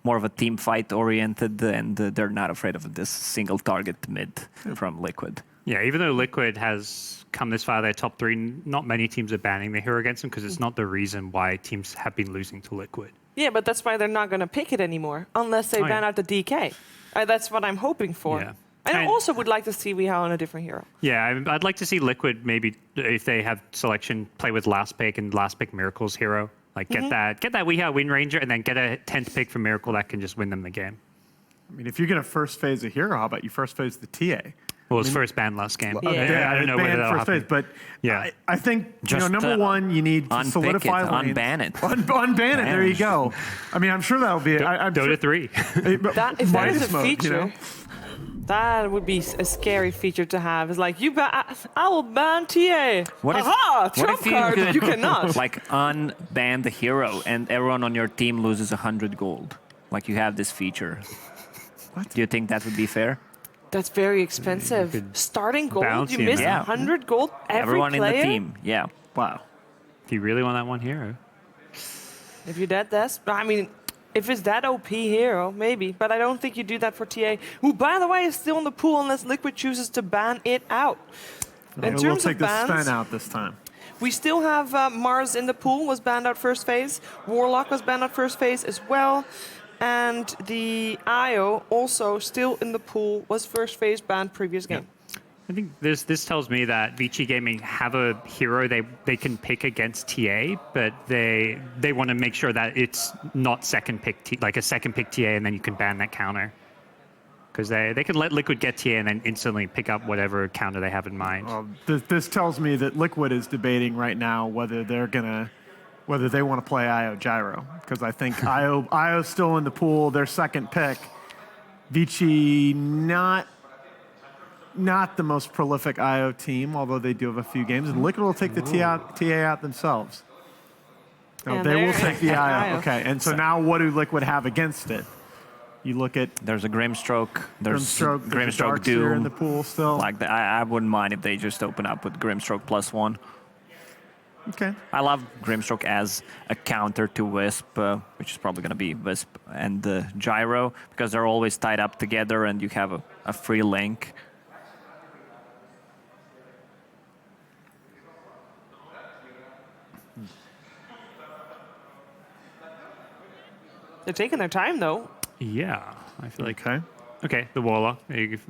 Speaker 8: more of a team fight oriented, and they're not afraid of this single target mid from Liquid.
Speaker 9: Yeah, even though Liquid has come this far, their top 3, not many teams are banning the hero against them because it's not the reason why teams have been losing to Liquid.
Speaker 6: Yeah, but that's why they're not going to pick it anymore unless they ban out the DK. That's what I'm hoping for. Yeah. And I also would like to see Weehaw on a different hero.
Speaker 9: Yeah, I'd like to see Liquid maybe, if they have selection, play with last pick and last pick Miracle's hero. Like get that Weehaw Wind Ranger and then get a 10th pick for Miracle that can just win them the game.
Speaker 7: I mean, if you're going to first phase a hero, how about you first phase the TA?
Speaker 9: Well, it's first ban last game.
Speaker 7: Yeah,
Speaker 9: I don't know whether that'll happen.
Speaker 7: Phase, but I think number one, you need to solidify lanes.
Speaker 8: Unban it.
Speaker 7: Unban it. There you go. I mean, I'm sure that'll be
Speaker 9: Dota 3.
Speaker 6: If that is a feature, that would be a scary feature to have. It's like I will ban TA.
Speaker 8: What if
Speaker 6: you cannot
Speaker 8: like unban the hero and everyone on your team loses 100 gold? Like you have this feature. What? Do you think that would be fair?
Speaker 6: That's very expensive. Starting gold, you miss 100 gold every
Speaker 8: Everyone
Speaker 6: player?
Speaker 8: in the team, yeah.
Speaker 7: Wow.
Speaker 9: Do you really want that one hero?
Speaker 6: If you're that desperate, I mean, If it's that OP hero, maybe. But I don't think you do that for TA, who, by the way, is still in the pool unless Liquid chooses to ban it out. In
Speaker 7: We'll
Speaker 6: terms
Speaker 7: take
Speaker 6: of
Speaker 7: the
Speaker 6: bans,
Speaker 7: Sven out this time.
Speaker 6: we still have Mars in the pool, was banned out first phase. Warlock was banned out first phase as well. And the IO, also still in the pool, was first phase banned previous game.
Speaker 9: I think this tells me that Vici Gaming have a hero they can pick against TA, but they want to make sure that it's not second pick like a second pick TA, and then you can ban that counter. Because they can let Liquid get TA and then instantly pick up whatever counter they have in mind.
Speaker 7: This tells me that Liquid is debating right now whether they want to play IO Gyro, because I think IO's still in the pool, their second pick. Vici not the most prolific IO team, although they do have a few games, and Liquid will take the TA out themselves. No, they will take the IO. Okay, and so now what do Liquid have against it? You look at
Speaker 8: There's a Grimstroke. There's
Speaker 7: Grimstroke
Speaker 8: Doom
Speaker 7: in the pool still.
Speaker 8: Like I wouldn't mind if they just open up with Grimstroke +1.
Speaker 7: Okay.
Speaker 8: I love Grimstroke as a counter to Wisp, which is probably going to be Wisp and Gyro, because they're always tied up together and you have a free link.
Speaker 6: They're taking their time, though.
Speaker 9: Yeah, I feel like... Okay, the Warlock.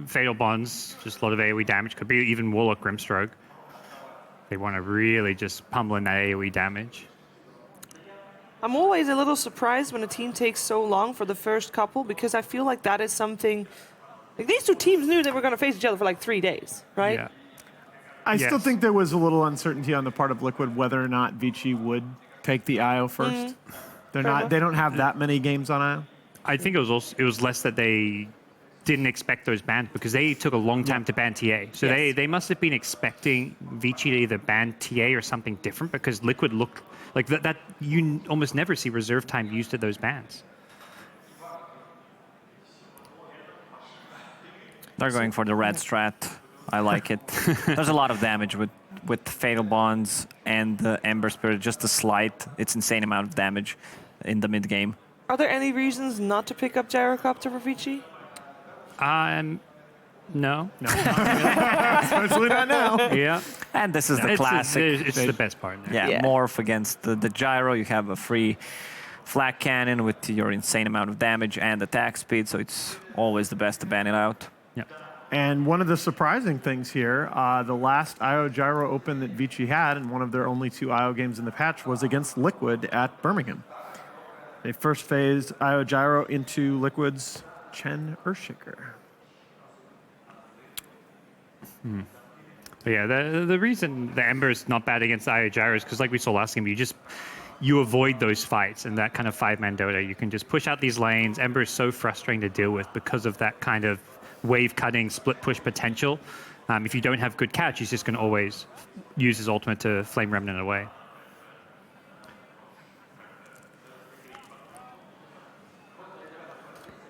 Speaker 9: Fatal Bonds, just a lot of AoE damage. Could be even Warlock Grimstroke. They want to really just pummel in that AoE damage.
Speaker 6: I'm always a little surprised when a team takes so long for the first couple, because I feel like that is something... Like, these two teams knew they were going to face each other for like 3 days, right?
Speaker 9: Yeah.
Speaker 7: I still think there was a little uncertainty on the part of Liquid whether or not Vici would take the IO first. They don't have that many games on IO.
Speaker 9: I think it was less that they didn't expect those bans, because they took a long time to ban TA. So they must have been expecting Vici to either ban TA or something different, because Liquid looked like that you almost never see reserve time used at those bans.
Speaker 8: They're going for the red strat. I like it. There's a lot of damage with Fatal Bonds and the Ember Spirit, just a slight. It's insane amount of damage in the mid game.
Speaker 6: Are there any reasons not to pick up Gyrocopter for Vici?
Speaker 9: No.
Speaker 7: Especially not now.
Speaker 9: Yeah.
Speaker 8: And this is the classic.
Speaker 9: It's the best part.
Speaker 8: Yeah, Morph against the Gyro. You have a free flak cannon with your insane amount of damage and attack speed, so it's always the best to ban it out.
Speaker 9: Yeah.
Speaker 7: And one of the surprising things here, the last IO Gyro Open that Vici had, and one of their only 2 IO games in the patch, was against Liquid at Birmingham. They first phased IO Gyro into Liquid's Chen Urshiker.
Speaker 9: But yeah, the reason the Ember is not bad against IO Gyro is because, like we saw last game, you avoid those fights and that kind of 5-man Dota. You can just push out these lanes. Ember is so frustrating to deal with because of that kind of wave cutting, split push potential. If you don't have good catch, he's just going to always use his ultimate to Flame Remnant away.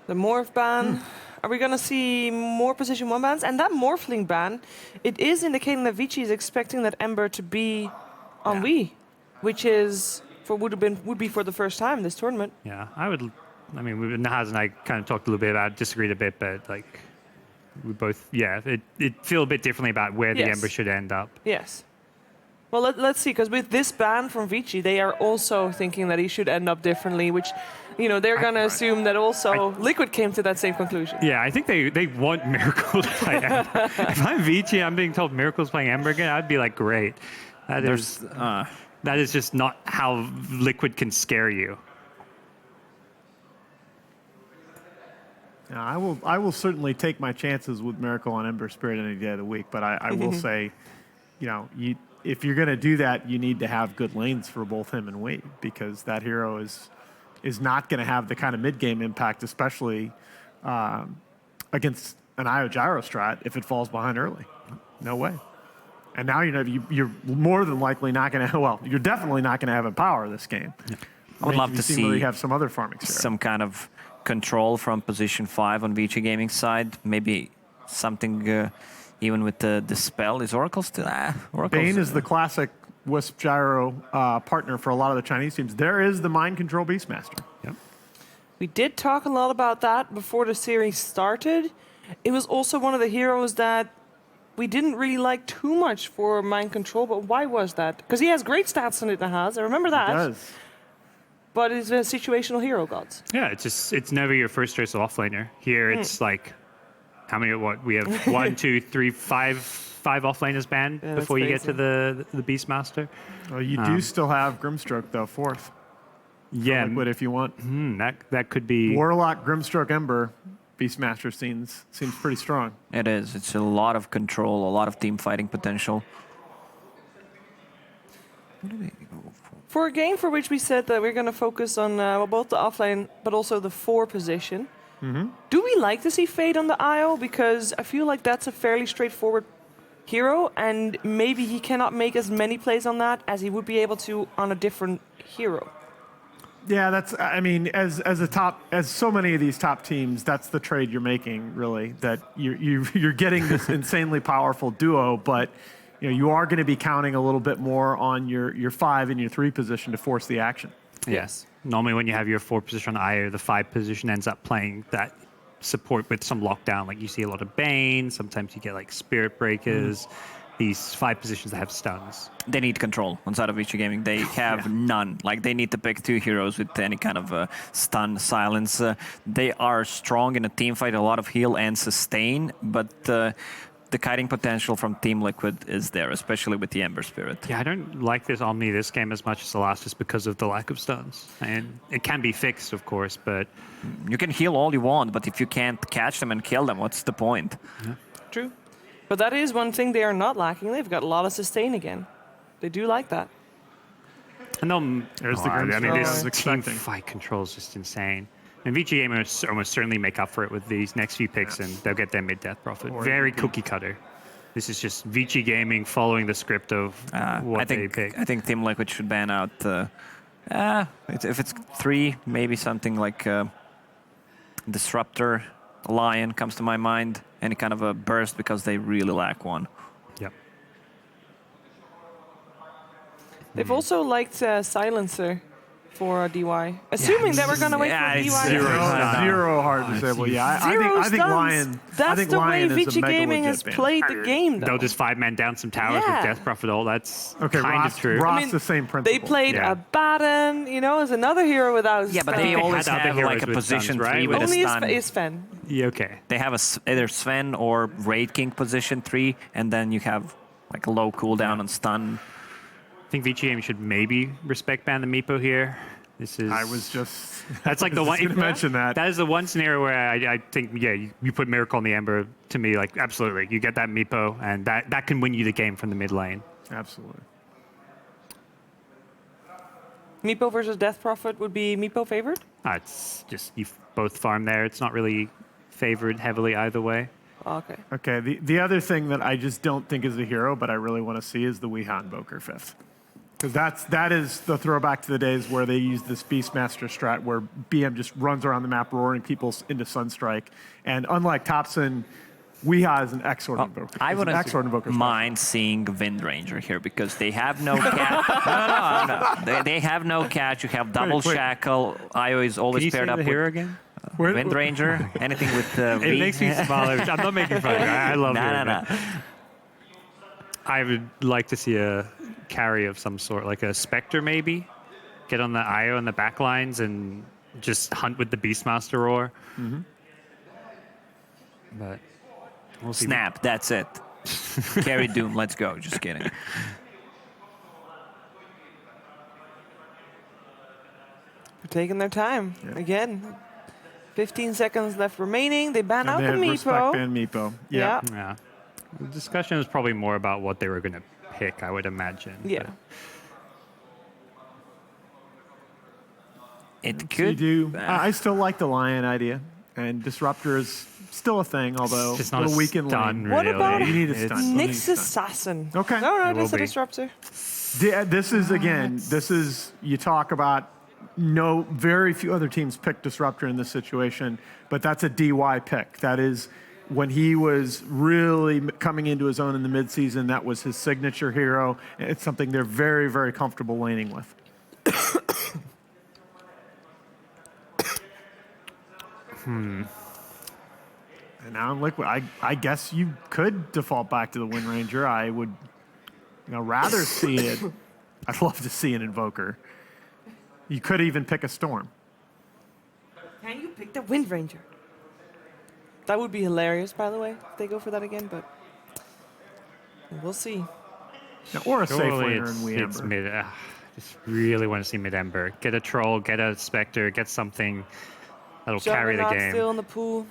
Speaker 6: The Morph ban. Are we going to see more position 1 bans? And that Morphling ban, it is indicating that Vici is expecting that Ember to be on Wii, which is would be for the first time this tournament.
Speaker 9: Yeah, I mean, Nahaz and I kind of talked a little bit about it, disagreed a bit, but like we both, it feel a bit differently about where the Ember should end up.
Speaker 6: Yes. Well, let's see, because with this ban from Vici, they are also thinking that he should end up differently, which, they're going to assume that also Liquid came to that same conclusion.
Speaker 9: Yeah, I think they want Miracle to play Ember. If I'm Vici, I'm being told Miracle's playing Ember again, I'd be like, great. That is just not how Liquid can scare you.
Speaker 7: Now, I will certainly take my chances with Miracle on Ember Spirit any day of the week, but I will say, if you're going to do that, you need to have good lanes for both him and Wade, because that hero is not going to have the kind of mid-game impact, especially against an IO Gyro strat if it falls behind early. No way. And now you're more than likely not going to. Well, you're definitely not going to have Empower this game. Yeah.
Speaker 8: I would love to see
Speaker 7: you have some other farming share.
Speaker 8: Some kind of control from position 5 on Vici Gaming side. Maybe something even with the spell. Is Oracle still?
Speaker 7: Bane is the classic Wisp Gyro partner for a lot of the Chinese teams. There is the Mind Control Beastmaster.
Speaker 9: Yep.
Speaker 6: We did talk a lot about that before the series started. It was also one of the heroes that we didn't really like too much for mind control, but why was that? Because he has great stats on it, Nahaz. I remember that.
Speaker 7: He does.
Speaker 6: But he's a situational hero, gods.
Speaker 9: Yeah, it's never your first choice offlaner. Here it's like, how many? What we have? 1, 2, 3, 5 offlaners banned before you get to the Beastmaster.
Speaker 7: Well, you do still have Grimstroke though, 4th.
Speaker 9: Yeah,
Speaker 7: Liquid if you want.
Speaker 9: that could be
Speaker 7: Warlock, Grimstroke, Ember, Beastmaster seems pretty strong.
Speaker 8: It is. It's a lot of control, a lot of team fighting potential. What do they go for?
Speaker 6: For a game for which we said that we're going to focus on both the offlane but also the 4 position, do we like to see Fade on the IO? Because I feel like that's a fairly straightforward hero, and maybe he cannot make as many plays on that as he would be able to on a different hero.
Speaker 7: Yeah, that's. I mean, as so many of these top teams, that's the trade you're making, really. That you're getting this insanely powerful duo, but you are going to be counting a little bit more on your 5 and your 3 position to force the action.
Speaker 9: Yes. Normally, when you have your 4 position on IO, the 5 position ends up playing that support with some lockdown. Like you see a lot of Bane. Sometimes you get like Spirit Breakers. These 5 positions that have stuns.
Speaker 8: They need control on side of Vici Gaming. They have none. Like they need to pick 2 heroes with any kind of stun, silence. They are strong in a team fight, a lot of heal and sustain, but the kiting potential from Team Liquid is there, especially with the Ember Spirit.
Speaker 9: Yeah, I don't like this Omni this game as much as the last just because of the lack of stuns. And it can be fixed, of course, but...
Speaker 8: You can heal all you want, but if you can't catch them and kill them, what's the point?
Speaker 9: Yeah.
Speaker 6: True. But that is one thing they are not lacking. They've got a lot of sustain again. They do like that.
Speaker 9: And
Speaker 7: there's the Grimstroke.
Speaker 9: I mean, this team
Speaker 7: Expecting.
Speaker 9: fight control is just insane. And VG Gamers almost certainly make up for it with these next few picks, and they'll get their mid-death profit. Very cookie cutter. This is just VG Gaming following the script of what they pick.
Speaker 8: I think Team Liquid should ban out. If it's 3, maybe something like Disruptor, Lion comes to my mind. Any kind of a burst because they really lack one.
Speaker 9: Yep.
Speaker 6: They've also liked Silencer for DY. Assuming that we're going to wait for DY.
Speaker 7: Zero hard disable. Yeah, I think Lion.
Speaker 6: That's the way
Speaker 7: Lion is a
Speaker 6: Vici
Speaker 7: mega
Speaker 6: Gaming has
Speaker 7: legit ban.
Speaker 6: played the game, though.
Speaker 9: They'll just 5-man down some towers with Death Prophet ult. That's kind of true.
Speaker 7: Ross, the same principle.
Speaker 6: They played a Baron, as another hero without
Speaker 8: Yeah, but they always
Speaker 9: had
Speaker 8: have
Speaker 9: other
Speaker 8: like a
Speaker 9: heroes with
Speaker 8: position
Speaker 9: stuns,
Speaker 8: 3
Speaker 9: right?
Speaker 8: with
Speaker 6: only
Speaker 8: a stun.
Speaker 6: is Sven.
Speaker 9: Yeah, okay.
Speaker 8: They have either Sven or Raid King position 3, and then you have like a low cooldown on stun.
Speaker 9: I think VG Gaming should maybe respect ban the Meepo here. This is.
Speaker 7: I was just.
Speaker 9: That's like the one.
Speaker 7: If mention that.
Speaker 9: That is the one scenario where I think, you put Miracle on the Ember. To me, like absolutely, you get that Meepo, and that can win you the game from the mid lane.
Speaker 7: Absolutely.
Speaker 6: Meepo versus Death Prophet would be Meepo favored?
Speaker 9: It's just you both farm there. It's not really favored heavily either way.
Speaker 6: Okay.
Speaker 7: Okay. The other thing that I just don't think is a hero, but I really want to see is the Weehan Invoker 5th. Because that is the throwback to the days where they used this Beastmaster strat where BM just runs around the map roaring people into Sunstrike. And unlike Topson, Weeha is an X-Sword Invoker.
Speaker 8: I wouldn't
Speaker 7: Invoker
Speaker 8: mind seeing Wind Ranger here because they have no catch. No. They have no catch. You have double shackle. IO is always
Speaker 9: Can you
Speaker 8: paired
Speaker 9: say
Speaker 8: up
Speaker 9: the
Speaker 8: with
Speaker 9: hero again?
Speaker 8: Wind Ranger. Anything with V.
Speaker 9: It makes me smile. I'm not making fun of it. I love it.
Speaker 8: No.
Speaker 9: I would like to see a carry of some sort, like a Spectre maybe. Get on the IO and the back lines and just hunt with the Beastmaster Roar.
Speaker 7: Mm-hmm.
Speaker 9: But we'll see.
Speaker 8: Snap, that's it. Carry Doom, let's go. Just kidding.
Speaker 6: They're taking their time. Again, 15 seconds left remaining. They ban out the Meepo.
Speaker 7: Ban Meepo. Yeah.
Speaker 9: Yeah. The discussion is probably more about what they were going to pick, I would imagine.
Speaker 6: Yeah.
Speaker 8: It
Speaker 7: You
Speaker 8: could.
Speaker 7: do. I still like the Lion idea. And Disruptor is still a thing, although
Speaker 9: It's
Speaker 7: a
Speaker 9: not
Speaker 7: little
Speaker 9: a
Speaker 7: weak in
Speaker 9: stun,
Speaker 7: lane.
Speaker 6: What
Speaker 9: really.
Speaker 6: about
Speaker 7: You need a
Speaker 9: It's-
Speaker 7: stun.
Speaker 6: Nyx Assassin?
Speaker 7: Okay.
Speaker 6: No,
Speaker 9: It will
Speaker 6: just a
Speaker 9: be.
Speaker 6: Disruptor.
Speaker 7: This is, again, you talk about very few other teams pick Disruptor in this situation, but that's a DY pick. That is, when he was really coming into his own in the midseason, that was his signature hero. It's something they're very, very comfortable laning with. And now in Liquid, I guess you could default back to the Wind Ranger. I would rather see it. I'd love to see an Invoker. You could even pick a Storm.
Speaker 6: Can you pick the Wind Ranger? That would be hilarious, by the way, if they go for that again, but we'll see.
Speaker 7: Or a safe
Speaker 9: Surely
Speaker 7: laner in Wii
Speaker 9: it's
Speaker 7: Ember.
Speaker 9: mid. Just really want to see mid Ember. Get a Troll, get a Spectre, get something that'll carry the
Speaker 6: Juggernaut
Speaker 9: game.
Speaker 6: still in the pool.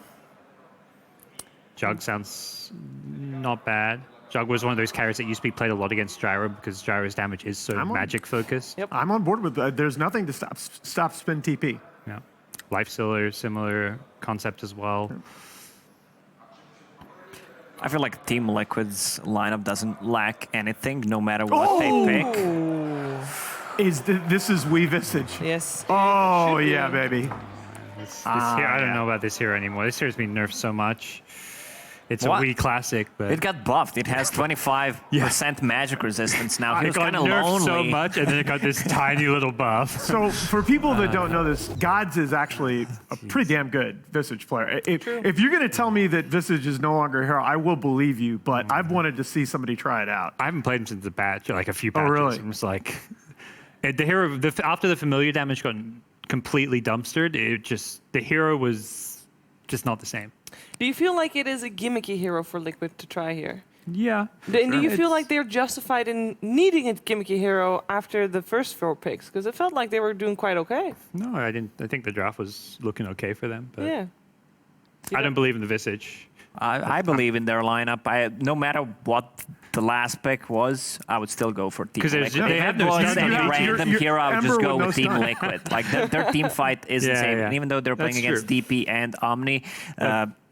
Speaker 9: Jug sounds not bad. Jug was one of those carries that used to be played a lot against Gyro because Gyro's damage is so magic focused.
Speaker 6: Yep.
Speaker 7: I'm on board with that. There's nothing to stop spin TP.
Speaker 9: Yeah. Life Stealer, similar concept as well.
Speaker 8: I feel like Team Liquid's lineup doesn't lack anything, no matter what they pick.
Speaker 7: This is Wii Visage?
Speaker 6: Yes.
Speaker 7: Oh yeah, baby.
Speaker 9: This here, I don't know about this hero anymore. This hero's been nerfed so much. It's
Speaker 8: What?
Speaker 9: a Wii classic, but
Speaker 8: It got buffed. It has 25% magic resistance now. He
Speaker 9: it
Speaker 8: was
Speaker 9: got
Speaker 8: kind of
Speaker 9: nerfed
Speaker 8: lonely.
Speaker 9: so much, and then it got this tiny little buff.
Speaker 7: So for people that don't know this, Gods is actually a pretty damn good Visage player. If you're going to tell me that Visage is no longer a hero, I will believe you, but I've wanted to see somebody try it out.
Speaker 9: I haven't played him since the patch, like a few patches.
Speaker 7: Oh, really?
Speaker 9: I'm just like, the hero, after the familiar damage got completely dumpstered, the hero was just not the same.
Speaker 6: Do you feel like it is a gimmicky hero for Liquid to try here?
Speaker 9: Yeah.
Speaker 6: And do you feel like they're justified in needing a gimmicky hero after the first 4 picks? Because it felt like they were doing quite okay.
Speaker 9: No, I didn't. I think the draft was looking okay for them, but
Speaker 6: Yeah.
Speaker 9: I don't believe in the Visage.
Speaker 8: I believe in their lineup. No matter what the last pick was, I would still go for Team
Speaker 9: 'Cause
Speaker 8: Liquid.
Speaker 9: they
Speaker 8: If
Speaker 9: have
Speaker 8: it
Speaker 9: no
Speaker 8: was
Speaker 9: stun.
Speaker 8: any random hero, I would just
Speaker 7: Ember
Speaker 8: go
Speaker 7: with no
Speaker 8: with Team
Speaker 7: stun.
Speaker 8: Liquid. Like their team fight is
Speaker 9: Yeah,
Speaker 8: insane.
Speaker 9: yeah.
Speaker 8: And even though they're playing
Speaker 9: That's
Speaker 8: against
Speaker 9: true.
Speaker 8: DP and Omni,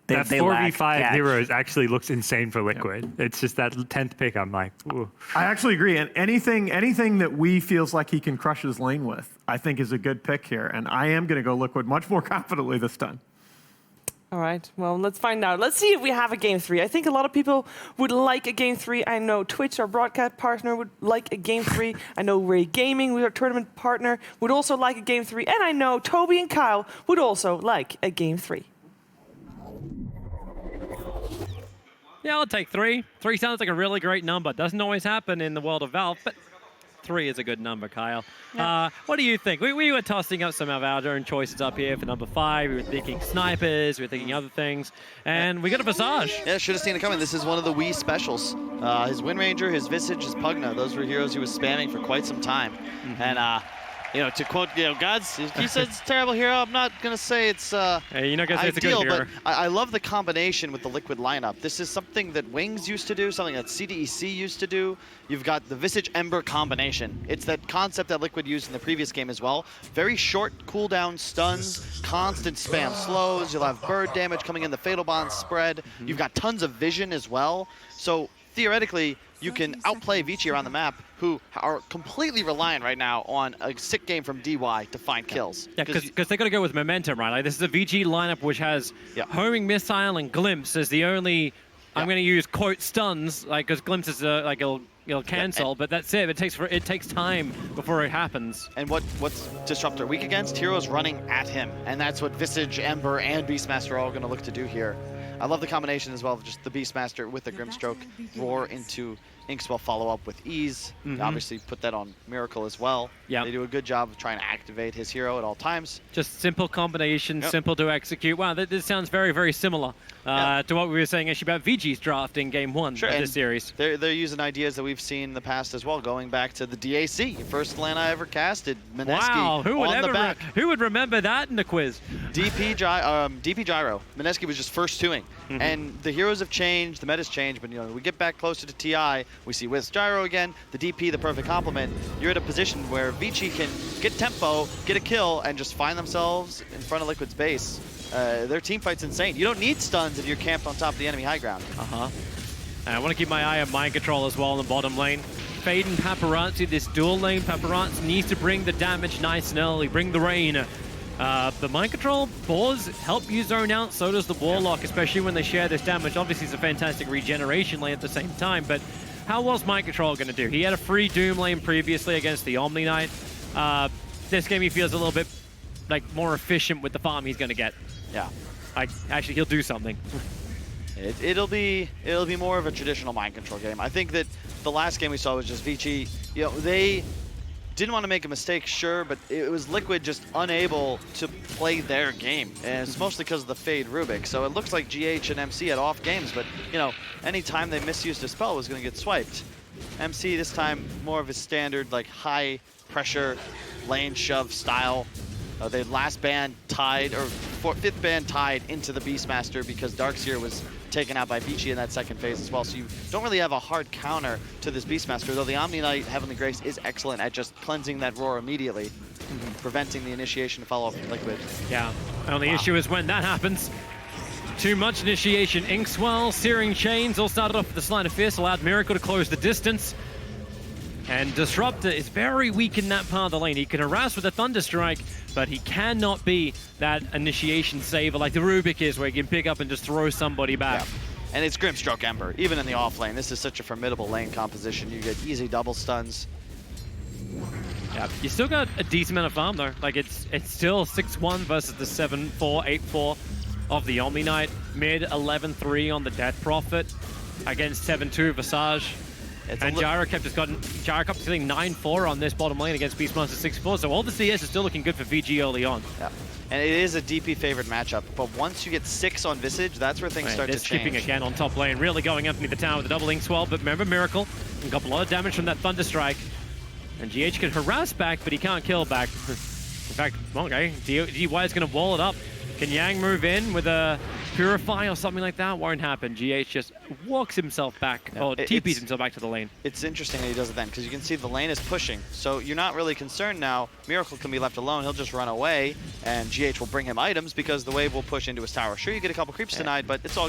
Speaker 9: That
Speaker 8: they
Speaker 9: 4v5
Speaker 8: lack catch.
Speaker 9: heroes actually looks insane for Liquid. It's just that 10th pick, I'm like, ooh.
Speaker 7: I actually agree. And anything that Wii feels like he can crush his lane with, I think is a good pick here. And I am going to go Liquid much more confidently this time.
Speaker 6: All right, well, let's find out. Let's see if we have a Game 3. I think a lot of people would like a Game 3. I know Twitch, our broadcast partner, would like a Game 3. I know Ray Gaming, our tournament partner, would also like a Game 3. And I know Toby and Kyle would also like a Game 3.
Speaker 4: Yeah, I'll take 3. 3 sounds like a really great number. Doesn't always happen in the world of Valve, but 3 is a good number, Kyle. What do you think? We were tossing up some of our own choices up here for number 5. We were thinking snipers, we were thinking other things, and we got a Visage.
Speaker 5: Yeah, should have seen it coming. This is one of the Wii specials. His Wind Ranger, his Visage, his Pugna, those were heroes he was spamming for quite some time. And to quote, Gods, he says it's a terrible hero. I'm not gonna say it's
Speaker 4: Hey, you're not gonna say it's a
Speaker 5: ideal,
Speaker 4: good hero.
Speaker 5: but I love the combination with the Liquid lineup. This is something that Wings used to do, something that CDEC used to do. You've got the Visage Ember combination. It's that concept that Liquid used in the previous game as well. Very short cooldown stuns, constant spam slows. You'll have bird damage coming in, the Fatal Bond spread. You've got tons of vision as well. So theoretically, you can outplay Vici around the map, who are completely reliant right now on a sick game from DY to find kills.
Speaker 4: Yeah, because they got to go with momentum, right? Like this is a VG lineup which has homing missile and glimpse as the only. I'm going to use quote stuns, like because glimpse is like it'll cancel, but that's it. It takes time before it happens.
Speaker 5: And what's Disruptor weak against? Heroes running at him, and that's what Visage, Ember, and Beastmaster are all going to look to do here. I love the combination as well of just the Beastmaster with the Grimstroke, roar into Inkswell follow-up with ease. Obviously put that on Miracle as well.
Speaker 4: Yeah.
Speaker 5: They do a good job of trying to activate his hero at all times.
Speaker 4: Just simple combination, simple to execute. Wow, this sounds very, very similar to what we were saying actually about VG's draft in Game 1 of this series.
Speaker 5: They're using ideas that we've seen in the past as well, going back to the DAC. First LAN I ever casted, Mineski
Speaker 4: Wow, who would remember that in the quiz?
Speaker 5: DP Gyro. Mineski was just first 2ing. And the heroes have changed, the meta's changed, but we get back closer to TI, we see with Gyro again, the DP, the perfect complement. You're at a position where Vici can get tempo, get a kill, and just find themselves in front of Liquid's base. Their team fight's insane. You don't need stuns if you're camped on top of the enemy high ground.
Speaker 4: And I want to keep my eye on Mind Control as well in the bottom lane. Fade and Paparazzi, this dual lane, Paparazzi needs to bring the damage nice and early, bring the rain. The Mind Control boars help you zone out, so does the Warlock, especially when they share this damage. Obviously, it's a fantastic regeneration lane at the same time, but how was Mind Control going to do? He had a free Doom lane previously against the Omni Knight. This game he feels a little bit more efficient with the farm he's going to get.
Speaker 5: Yeah.
Speaker 4: Actually, he'll do something.
Speaker 5: It'll be more of a traditional mind control game. I think that the last game we saw was just Vici. You know, they didn't want to make a mistake, sure, but it was Liquid just unable to play their game, and it's mostly because of the Fade Rubik. So it looks like GH and MC had off games, but you know, anytime they misused a spell was going to get swiped. MC this time more of his standard like high pressure lane shove style. They last ban tied, or fifth ban tied into the Beastmaster because Darkseer was taken out by Vici in that second phase as well. So you don't really have a hard counter to this Beastmaster, though the Omni Knight Heavenly Grace is excellent at just cleansing that roar immediately, preventing the initiation to follow up with Liquid.
Speaker 4: Yeah, only issue is when that happens. Too much initiation. Inkswell, Searing Chains all started off with the Sleight of Fist, allowed Miracle to close the distance. And Disruptor is very weak in that part of the lane. He can harass with a Thunderstrike, but he cannot be that initiation saver like the Rubik is, where he can pick up and just throw somebody back.
Speaker 5: Yeah. And it's Grimstroke Ember, even in the off lane. This is such a formidable lane composition. You get easy double stuns.
Speaker 4: Yeah, you still got a decent amount of farm though. Like it's still 6-1 versus the 7-4, 8-4 of the Omni Knight. Mid 11-3 on the Death Prophet against 7-2 Visage. And Gyrocop just gotten Gyrocop's hitting 9-4 on this bottom lane against Beastmaster 6-4. So all the CS is still looking good for VG early on.
Speaker 5: Yeah. And it is a DP favored matchup, but once you get 6 on Visage, that's where things start to change.
Speaker 4: They're skipping again on top lane, really going underneath the tower with a double Ink Swell, but remember Miracle got a lot of damage from that Thunderstrike. And GH can harass back, but he can't kill back. In fact, okay, DY is going to wall it up. Can Yang move in with a Purify or something like that? Won't happen. GH just walks himself back, or TPs himself back to the lane.
Speaker 5: It's interesting that he does it then, because you can see the lane is pushing. So you're not really concerned now. Miracle can be left alone. He'll just run away, and GH will bring him items because the wave will push into his tower. Sure, you get a couple creeps denied, but it's all